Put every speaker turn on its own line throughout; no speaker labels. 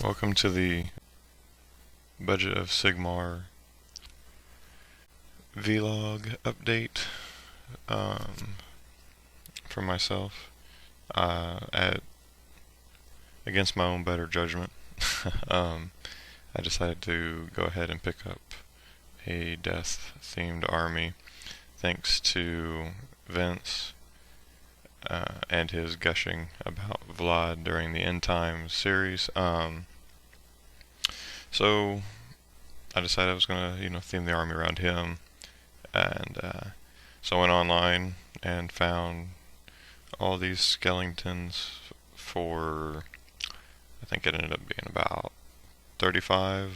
Welcome to the Budget of Sigmar vlog update for myself. Against my own better judgment, I decided to go ahead and pick up a death-themed army thanks to Vince and his gushing about Vlad during the End Times series. So I decided I was gonna, theme the army around him, and so I went online and found all these skeletons for, I think it ended up being about $35,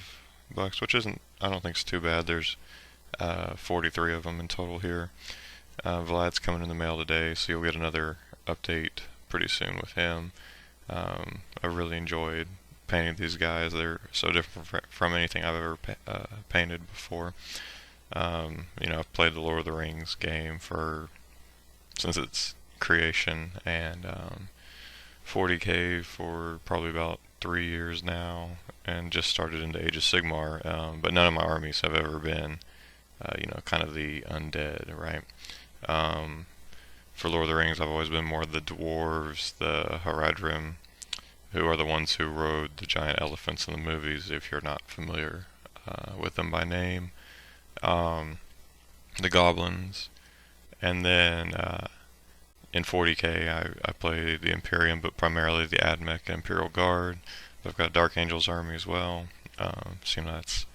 which isn't, I don't think it's too bad. There's 43 of them in total here. Vlad's coming in the mail today, so you'll get another update pretty soon with him. I really enjoyed painting these guys. They're so different from anything I've ever painted before. I've played the Lord of the Rings game since its creation, and 40k for probably about 3 years now, and just started into Age of Sigmar. But none of my armies have ever been, kind of the undead, right? For Lord of the Rings, I've always been more the dwarves, the Haradrim, who are the ones who rode the giant elephants in the movies, if you're not familiar with them by name. The goblins, and then in 40k I play the Imperium, but primarily the Admech and Imperial Guard. I've got Dark Angel's army as well. That's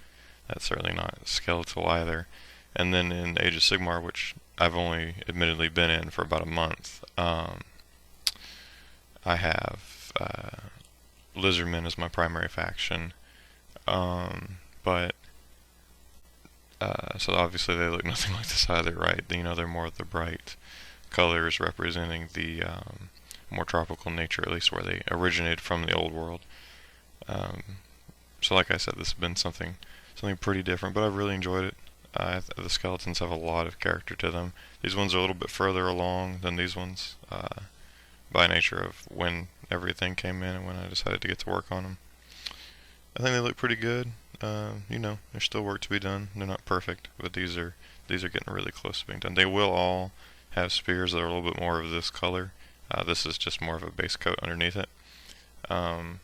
certainly not skeletal either. And then in Age of Sigmar, which I've only admittedly been in for about a month, I have Lizardmen as my primary faction, so obviously they look nothing like this either, right? They're more of the bright colors representing the more tropical nature, at least where they originated from the old world. So like I said, this has been something pretty different, but I've really enjoyed it. The skeletons have a lot of character to them. These ones are a little bit further along than these ones, by nature of when everything came in and when I decided to get to work on them. I think they look pretty good. There's still work to be done. They're not perfect, but these are getting really close to being done. They will all have spears that are a little bit more of this color. This is just more of a base coat underneath it. And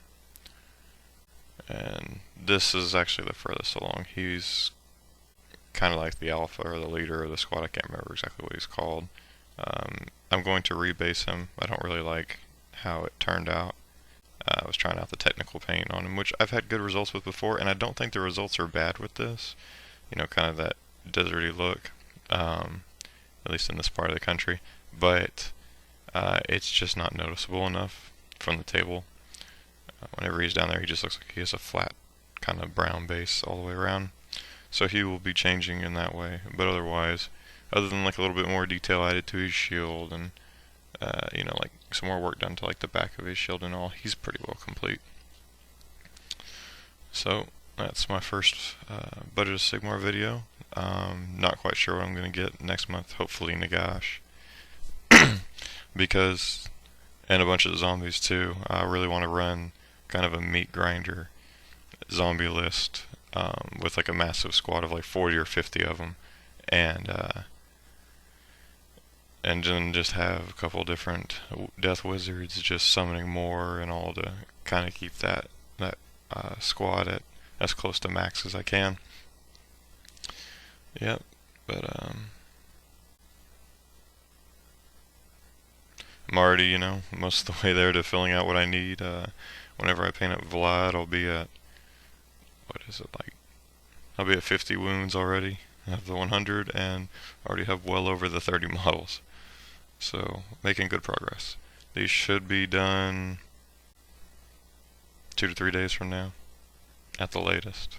this is actually the furthest along. He's kind of like the alpha or the leader of the squad. I can't remember exactly what he's called. I'm going to rebase him. I don't really like how it turned out. I was trying out the technical paint on him, which I've had good results with before, and I don't think the results are bad with this. Kind of that deserty look, at least in this part of the country. But it's just not noticeable enough from the table. Whenever he's down there, he just looks like he has a flat kind of brown base all the way around. So he will be changing in that way. But otherwise, other than like a little bit more detail added to his shield and like some more work done to like the back of his shield and all, he's pretty well complete. So that's my first Budget of Sigmar video. Not quite sure what I'm going to get next month. Hopefully Nagash, because, and a bunch of zombies too. I really want to run kind of a meat grinder zombie list with like a massive squad of like 40 or 50 of them, and then just have a couple different death wizards just summoning more and all to kind of keep that squad at as close to max as I can. Yep, but I'm already, most of the way there to filling out what I need. Whenever I paint up Vlad, I'll be at, I'll be at 50 wounds already. I have the 100 and already have well over the 30 models. So, making good progress. These should be done 2 to 3 days from now, at the latest.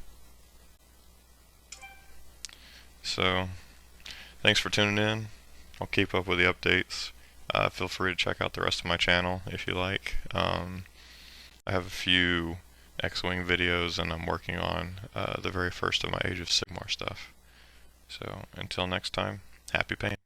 So, thanks for tuning in. I'll keep up with the updates. Feel free to check out the rest of my channel if you like. I have a few X-Wing videos, and I'm working on the very first of my Age of Sigmar stuff. So, until next time, happy painting.